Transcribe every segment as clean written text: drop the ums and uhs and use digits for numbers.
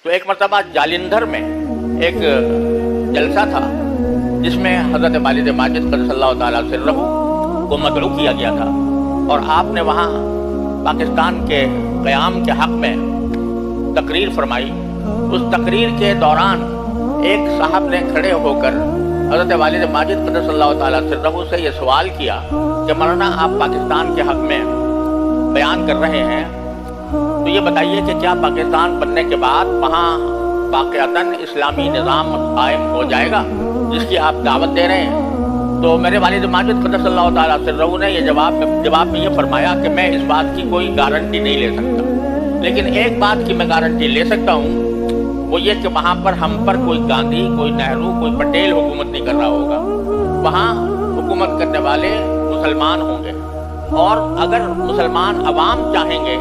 تو ایک مرتبہ جالندھر میں ایک جلسہ تھا جس میں حضرت والد ماجد قدس اللہ تعالیٰ سرہ کو مدعو کیا گیا تھا، اور آپ نے وہاں پاکستان کے قیام کے حق میں تقریر فرمائی۔ اس تقریر کے دوران ایک صاحب نے کھڑے ہو کر حضرت والد ماجد قدس اللہ تعالیٰ سرہ سے یہ سوال کیا کہ مولانا آپ پاکستان کے حق میں بیان کر رہے ہیں، تو یہ بتائیے کہ کیا پاکستان بننے کے بعد وہاں واقعتاً اسلامی نظام قائم ہو جائے گا جس کی آپ دعوت دے رہے ہیں؟ تو میرے والد ماجد قدس اللہ تعالیٰ سرہ نے یہ جواب میں یہ فرمایا کہ میں اس بات کی کوئی گارنٹی نہیں لے سکتا، لیکن ایک بات کی میں گارنٹی لے سکتا ہوں، وہ یہ کہ وہاں پر ہم پر کوئی گاندھی، کوئی نہرو، کوئی پٹیل حکومت نہیں کر رہا ہوگا، وہاں حکومت کرنے والے مسلمان ہوں گے، اور اگر مسلمان عوام چاہیں گے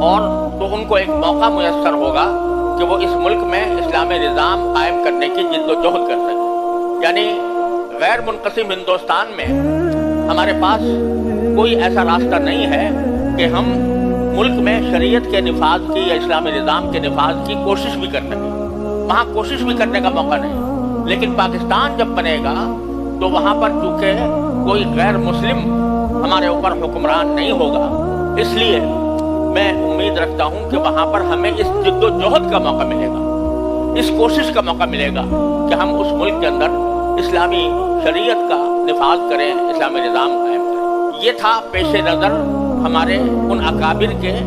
اور تو ان کو ایک موقع میسر ہوگا کہ وہ اس ملک میں اسلامی نظام قائم کرنے کی جد و جہد کر سکیں۔ یعنی غیر منقسم ہندوستان میں ہمارے پاس کوئی ایسا راستہ نہیں ہے کہ ہم ملک میں شریعت کے نفاذ کی یا اسلامی نظام کے نفاذ کی کوشش بھی کر سکیں، وہاں کوشش بھی کرنے کا موقع نہیں۔ لیکن پاکستان جب بنے گا تو وہاں پر چونکہ کوئی غیر مسلم ہمارے اوپر حکمران نہیں ہوگا، اس لیے میں امید رکھتا ہوں کہ وہاں پر ہمیں اس جد و جہد کا موقع ملے گا، اس کوشش کا موقع ملے گا کہ ہم اس ملک کے اندر اسلامی شریعت کا نفاذ کریں، اسلامی نظام قائم کریں۔ یہ تھا پیش نظر ہمارے ان اکابر کے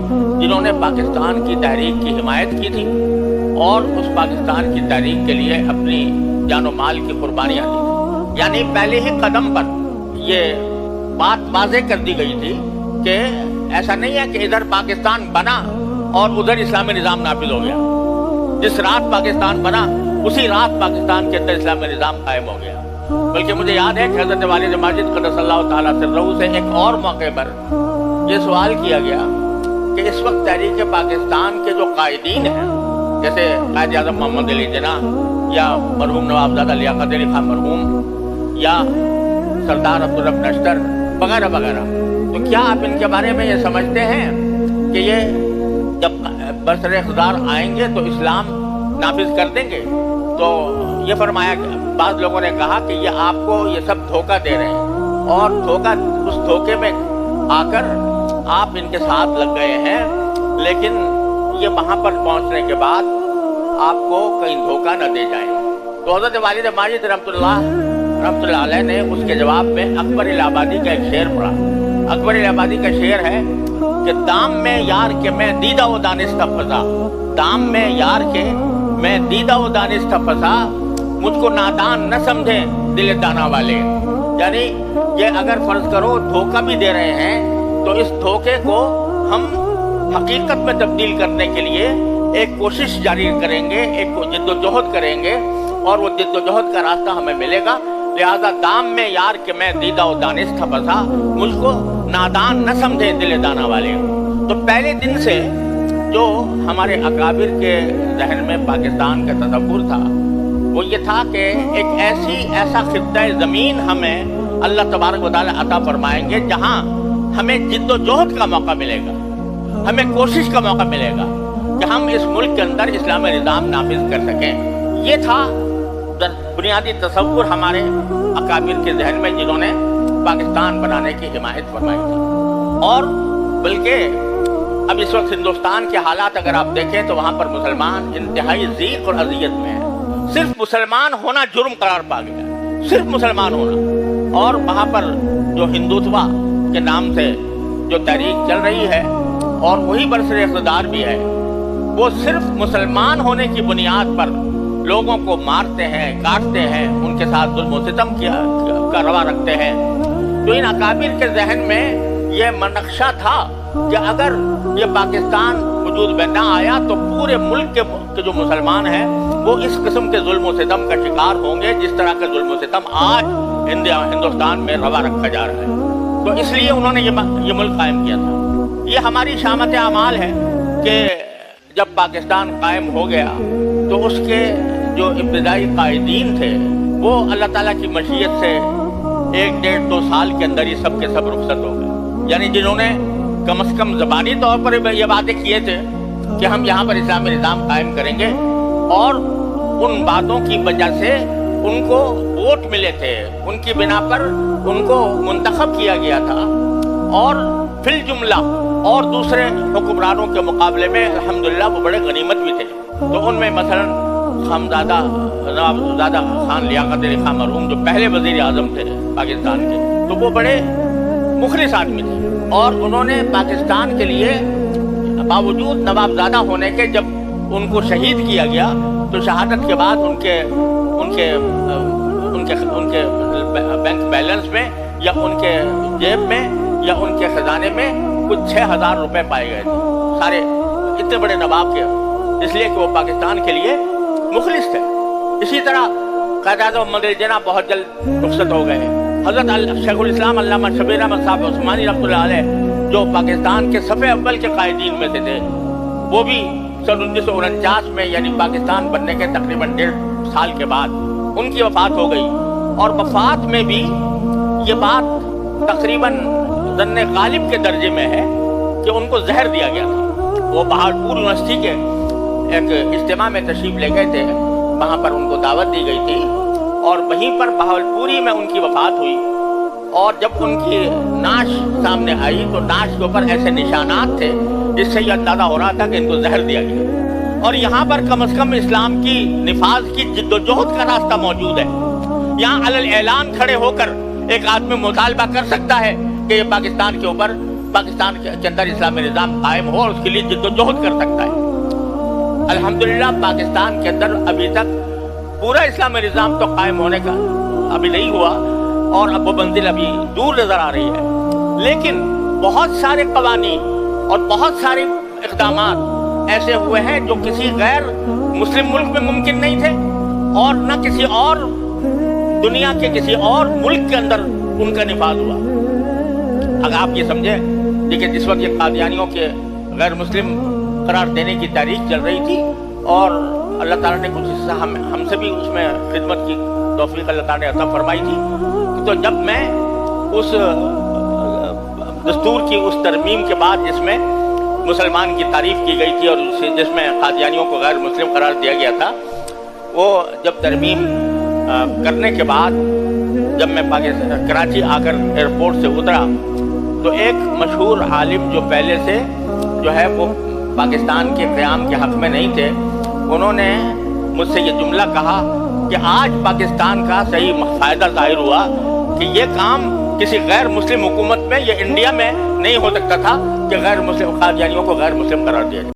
جنہوں نے پاکستان کی تحریک کی حمایت کی تھی اور اس پاکستان کی تحریک کے لیے اپنی جان و مال کی قربانیاں دی۔ یعنی پہلے ہی قدم پر یہ بات واضح کر دی گئی تھی کہ ایسا نہیں ہے کہ ادھر پاکستان بنا اور ادھر اسلامی نظام نافذ ہو گیا، جس رات پاکستان بنا اسی رات پاکستان کے اندر اسلامی نظام قائم ہو گیا، بلکہ مجھے یاد ہے کہ حضرت والد ماجد قدس اللہ تعالیٰ سرہ سے ایک اور موقع پر یہ سوال کیا گیا کہ اس وقت تحریک پاکستان کے جو قائدین ہیں، جیسے قائد اعظم محمد علی جناح یا مرحوم نوابزادہ لیاقت علی خان مرحوم یا سردار عبدالرب نشتر وغیرہ وغیرہ، تو کیا آپ ان کے بارے میں یہ سمجھتے ہیں کہ یہ جب برسر اقتدار آئیں گے تو اسلام نافذ کر دیں گے؟ تو یہ فرمایا کہ بعض لوگوں نے کہا کہ یہ آپ کو یہ سب دھوکہ دے رہے ہیں، اور اس دھوکے میں آ کر آپ ان کے ساتھ لگ گئے ہیں، لیکن یہ وہاں پر پہنچنے کے بعد آپ کو کہیں دھوکہ نہ دے جائیں۔ تو حضرت والد ماجد رحمۃ اللہ علیہ نے اس کے جواب میں اکبر الہ آبادی کا ایک شعر پڑھا۔ اکبر الہ آبادی کا شعر ہے کہ دام میں یار کے میں دیدہ و دانستہ فضا، دام میں یار کے میں دیدہ و دانستہ فضا، مجھ کو نادان نہ سمجھیں دل دانا والے۔ یعنی یہ اگر فرض کرو دھوکہ بھی دے رہے ہیں تو اس دھوکے کو ہم حقیقت میں تبدیل کرنے کے لیے ایک کوشش جاری کریں گے، ایک جد و جہد کریں گے، اور وہ جد و جہد کا راستہ ہمیں ملے گا۔ لہذا دام میں یار کہ میں دیدہ و دانستہ فضا، مجھ کو نادان نہ سمجھے دل دانا والے۔ تو پہلے دن سے جو ہمارے اکابر کے ذہن میں پاکستان کا تصور تھا وہ یہ تھا کہ ایک ایسا خطہ زمین ہمیں اللہ تبارک و تعالیٰ عطا فرمائیں گے جہاں ہمیں جد و جہد کا موقع ملے گا، ہمیں کوشش کا موقع ملے گا کہ ہم اس ملک کے اندر اسلامی نظام نافذ کر سکیں۔ یہ تھا بنیادی تصور ہمارے اکابر کے ذہن میں جنہوں نے پاکستان بنانے کی حمایت فرمائی تھی۔ اور بلکہ اب اس وقت ہندوستان کے حالات اگر آپ دیکھیں تو وہاں پر مسلمان انتہائی ضیق اور اذیت میں ہیں۔ صرف مسلمان ہونا جرم قرار پا گیا ہے، صرف مسلمان ہونا۔ اور وہاں پر جو ہندوتوا کے نام سے جو تحریک چل رہی ہے اور وہی برسر اقتدار بھی ہے، وہ صرف مسلمان ہونے کی بنیاد پر لوگوں کو مارتے ہیں، کاٹتے ہیں، ان کے ساتھ ظلم و ستم کا روا رکھتے ہیں۔ تو ان اکابر کے ذہن میں یہ منقشہ تھا کہ اگر یہ پاکستان وجود میں نہ آیا تو پورے ملک کے جو مسلمان ہیں وہ اس قسم کے ظلم و ستم کا شکار ہوں گے جس طرح کا ظلم و ستم آج ہندوستان میں روا رکھا جا رہا ہے۔ تو اس لیے انہوں نے یہ ملک قائم کیا تھا۔ یہ ہماری شامت اعمال ہے کہ جب پاکستان قائم ہو گیا تو اس کے جو ابتدائی قائدین تھے وہ اللہ تعالیٰ کی مشیت سے 1-1.5-2 سال کے اندر ہی سب کے سب رخصت ہو گئے۔ یعنی جنہوں نے کم از کم زبانی طور پر یہ باتیں کیے تھے کہ ہم یہاں پر اسلامی نظام قائم کریں گے، اور ان باتوں کی وجہ سے ان کو ووٹ ملے تھے، ان کی بنا پر ان کو منتخب کیا گیا تھا، اور فی الجملہ اور دوسرے حکمرانوں کے مقابلے میں الحمدللہ وہ بڑے غنیمت بھی تھے۔ تو ان میں مثلا خامزادہ نواب خان لیاقت علی خان مرحوم جو پہلے وزیر اعظم تھے پاکستان کے، تو وہ بڑے مخلص آدمی تھے، اور انہوں نے پاکستان کے لیے باوجود نوابزادہ ہونے کے جب ان کو شہید کیا گیا تو شہادت کے بعد ان کے بینک بیلنس میں یا ان کے جیب میں یا ان کے خزانے میں کچھ 6,000 روپے پائے گئے تھے، سارے اتنے بڑے نواب کے، اس لیے کہ وہ پاکستان کے لیے مخلص تھے۔ اسی طرح قائد اعظم محمد علی جناح بہت جلد رخصت ہو گئے۔ حضرت شیخ الاسلام علامہ شبیر احمد صاحب عثمانی رحمۃ اللہ علیہ جو پاکستان کے صف اول کے قائدین میں سے تھے، وہ بھی سن 1949 میں یعنی پاکستان بننے کے تقریباً 1.5 سال کے بعد ان کی وفات ہو گئی، اور وفات میں بھی یہ بات تقریباً ظن غالب کے درجے میں ہے کہ ان کو زہر دیا گیا تھا۔ وہ بہاولپور یونیورسٹی کے ایک اجتماع میں تشریف لے گئے تھے، وہاں پر ان کو دعوت دی گئی تھی، اور وہیں پر بہاولپوری میں ان کی وفات ہوئی، اور جب ان کی نعش سامنے آئی تو نعش کے اوپر ایسے نشانات تھے جس سے یہ اندازہ ہو رہا تھا کہ ان کو زہر دیا گیا۔ اور یہاں پر کم از کم اسلام کی نفاذ کی جد و جہد کا راستہ موجود ہے۔ یہاں علی اعلان کھڑے ہو کر ایک آدمی مطالبہ کر سکتا ہے کہ یہ پاکستان کے اوپر، پاکستان کے اندر اسلامی نظام قائم ہو، اور اس کے لیے جد و جہد کر سکتا ہے۔ الحمدللہ پاکستان کے اندر ابھی تک پورا اسلامی نظام تو قائم ہونے کا ابھی نہیں ہوا، اور اب وہ منزل ابھی دور نظر آ رہی ہے، لیکن بہت سارے قوانین اور بہت سارے اقدامات ایسے ہوئے ہیں جو کسی غیر مسلم ملک میں ممکن نہیں تھے، اور نہ کسی اور دنیا کے کسی اور ملک کے اندر ان کا نفاذ ہوا۔ اگر آپ یہ سمجھیں، دیکھیں جس وقت یہ قادیانیوں کے غیر مسلم قرار دینے کی تاریخ چل رہی تھی، اور اللہ تعالیٰ نے کچھ حصہ ہم سے بھی اس میں خدمت کی توفیق اللہ تعالیٰ نے عطا فرمائی تھی، تو جب میں اس دستور کی اس ترمیم کے بعد جس میں مسلمان کی تعریف کی گئی تھی اور جس میں قادیانیوں کو غیر مسلم قرار دیا گیا تھا، وہ جب ترمیم کرنے کے بعد جب میں کراچی آ کر ایئرپورٹ سے اترا تو ایک مشہور عالم جو پہلے سے جو ہے وہ پاکستان کے قیام کے حق میں نہیں تھے، انہوں نے مجھ سے یہ جملہ کہا کہ آج پاکستان کا صحیح فائدہ ظاہر ہوا کہ یہ کام کسی غیر مسلم حکومت میں یا انڈیا میں نہیں ہو سکتا تھا کہ غیر مسلم قادیانیوں کو غیر مسلم قرار دیا جائے۔